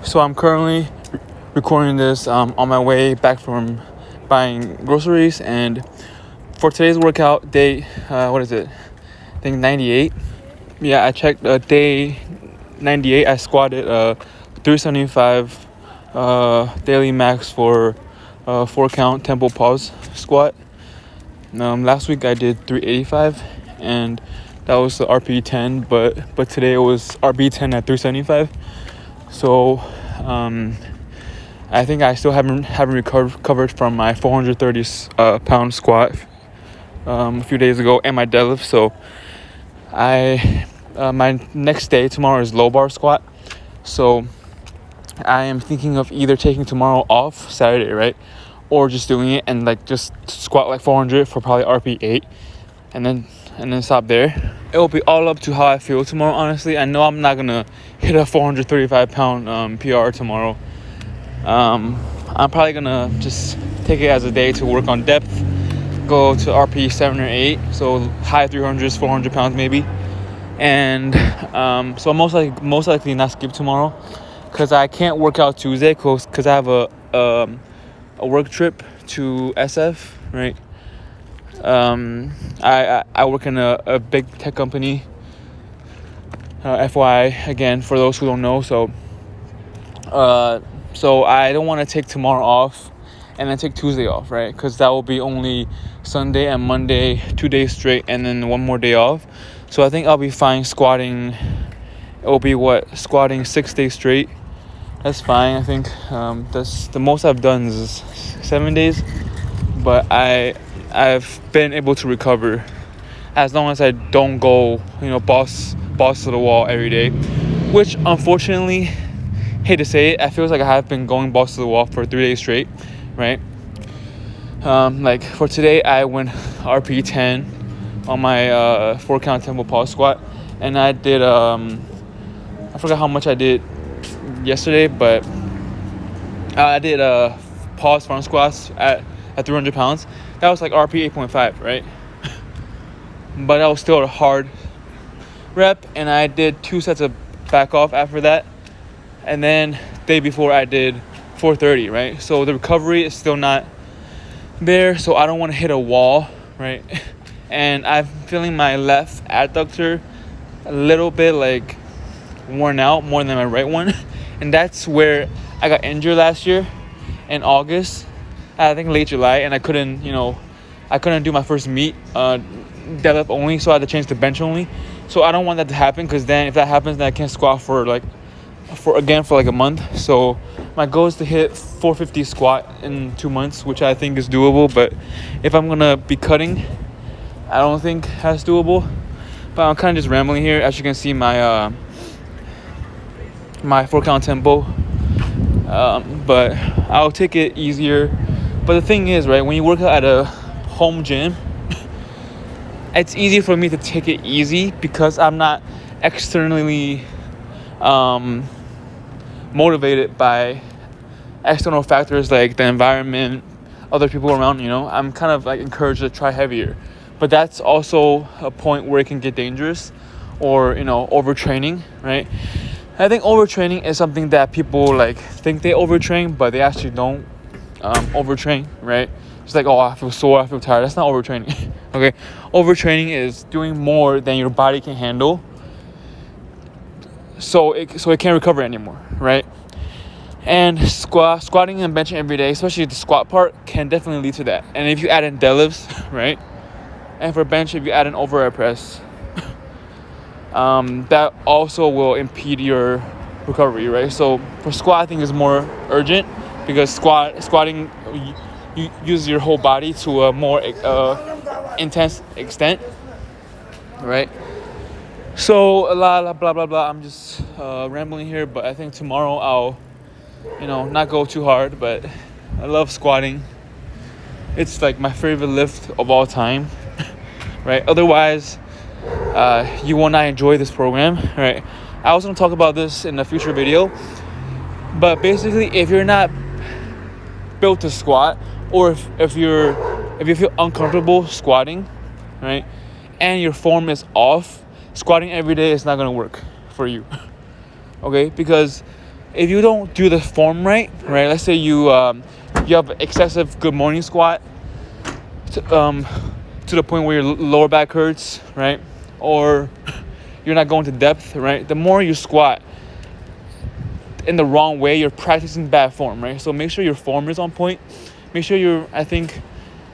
So I'm currently recording this on my way back from buying groceries, and for today's workout day, what is it? I think 98. Yeah, I checked day 98. I squatted 375 daily max for 4 count tempo pause squat. Last week I did 385, and that was the RP 10, but today it was RP 10 at 375. So I think I still haven't recovered from my 430 pound squat a few days ago and my deadlift. So my next day tomorrow is low bar squat. So I am thinking of either taking tomorrow off, Saturday, right, or just doing it and like just squat like 400 for probably RP 8, and then stop there. It will be all up to how I feel tomorrow. Honestly, I know I'm not gonna hit a 435 pound PR tomorrow. I'm probably gonna just take it as a day to work on depth, go to RP 7 or 8, so high 300s, 400 pounds maybe, and so most likely not skip tomorrow, because I can't work out Tuesday because I have a work trip to SF, right? I work in a big tech company, FYI, again, for those who don't know. So I don't want to take tomorrow off and then take Tuesday off, right? Because that will be only Sunday and Monday, 2 days straight, and then one more day off. So I think I'll be fine squatting. It will be squatting 6 days straight. That's fine. I think that's the most I've done is 7 days, but I've been able to recover as long as I don't go, balls to the wall every day, which unfortunately, hate to say it, I feel like I have been going balls to the wall for 3 days straight, right? Like for today, I went RP 10 on my 4 count tempo pause squat, and I did I forgot how much I did yesterday, but I did pause front squats at 300 pounds. That was like RP 8.5, right? But that was still a hard rep, and I did 2 sets of back off after that, and then day before I did 430, right? So the recovery is still not there, so I don't want to hit a wall, right? And I'm feeling my left adductor a little bit like worn out more than my right one, and that's where I got injured last year in August, I think late July, and I couldn't do my first meet deadlift only, so I had to change to bench only. So I don't want that to happen, because then if that happens, then I can't squat for like a month. So my goal is to hit 450 squat in 2 months, which I think is doable. But if I'm gonna be cutting, I don't think that's doable. But I'm kind of just rambling here. As you can see, my 4 count tempo. But I'll take it easier. But the thing is, right, when you work out at a home gym, it's easy for me to take it easy because I'm not externally motivated by external factors like the environment, other people around. I'm kind of like encouraged to try heavier. But that's also a point where it can get dangerous, or overtraining, right? I think overtraining is something that people like think they overtrain, but they actually don't overtrain, right? It's like, oh, I feel sore, I feel tired. That's not overtraining. Okay, overtraining is doing more than your body can handle, so it can't recover anymore, right? And squatting and benching every day, especially the squat part, can definitely lead to that. And if you add in deadlifts, right, and for bench, if you add an overhead press, that also will impede your recovery, right? So for squat, I think is more urgent, because squatting, you use your whole body to a more intense extent, right? So blah blah blah. I'm just rambling here, but I think tomorrow I'll not go too hard. But I love squatting. It's like my favorite lift of all time, right? Otherwise, you will not enjoy this program, right? I was gonna talk about this in a future video, but basically, if you're not built to squat, or if you feel uncomfortable squatting, right, and your form is off, squatting every day is not gonna work for you. Okay, because if you don't do the form right, let's say you have excessive good morning squat to the point where your lower back hurts, right? Or you're not going to depth, right? The more you squat in the wrong way, you're practicing bad form, right? So make sure your form is on point. Make sure you're, I think,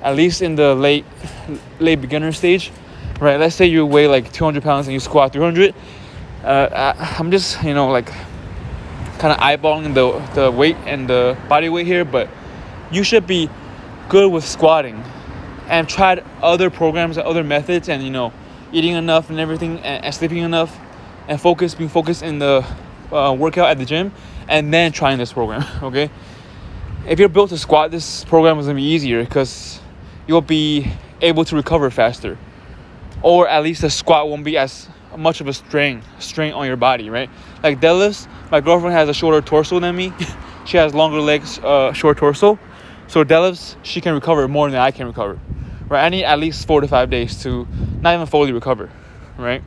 at least in the late beginner stage, right? Let's say you weigh like 200 pounds and you squat 300. I'm just, like kind of eyeballing the weight and the body weight here, but you should be good with squatting and tried other programs and other methods and, eating enough and everything and sleeping enough and being focused in the workout at the gym and then trying this program, okay? If you're built to squat, this program is going to be easier because you'll be able to recover faster. Or at least the squat won't be as much of a strain on your body, right? Like deadlifts, my girlfriend has a shorter torso than me. She has longer legs, short torso. So deadlifts, she can recover more than I can recover, right? I need at least 4 to 5 days to not even fully recover, right?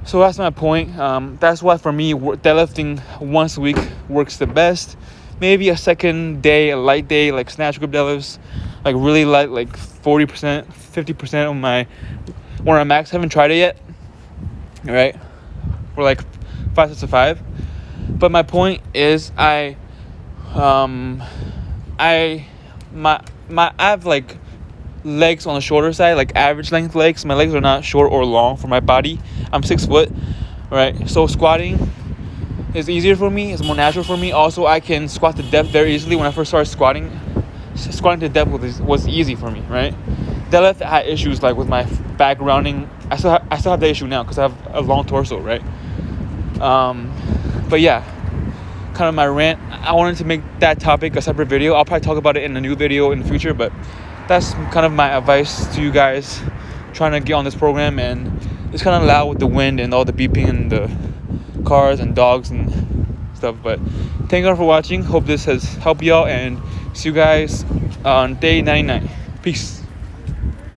So that's my point. That's why for me, deadlifting once a week works the best. Maybe a second day, a light day, like snatch grip deadlifts, like really light, like 40%, 50% of my max. I haven't tried it yet, right? For like 5 sets of 5. But my point is, I have like legs on the shorter side, like average length legs. My legs are not short or long for my body. I'm 6 foot, right? So squatting is easier for me. It's more natural for me. Also, I can squat to depth very easily. When I first started squatting to depth was easy for me, right? Deadlift, I had issues like with my back rounding. I still have that issue now because I have a long torso, right? But yeah, kind of my rant. I wanted to make that topic a separate video. I'll probably talk about it in a new video in the future, but that's kind of my advice to you guys trying to get on this program. And it's kind of loud with the wind and all the beeping and the cars and dogs and stuff. But thank you all for watching. Hope this has helped y'all, and see you guys on day 99. Peace.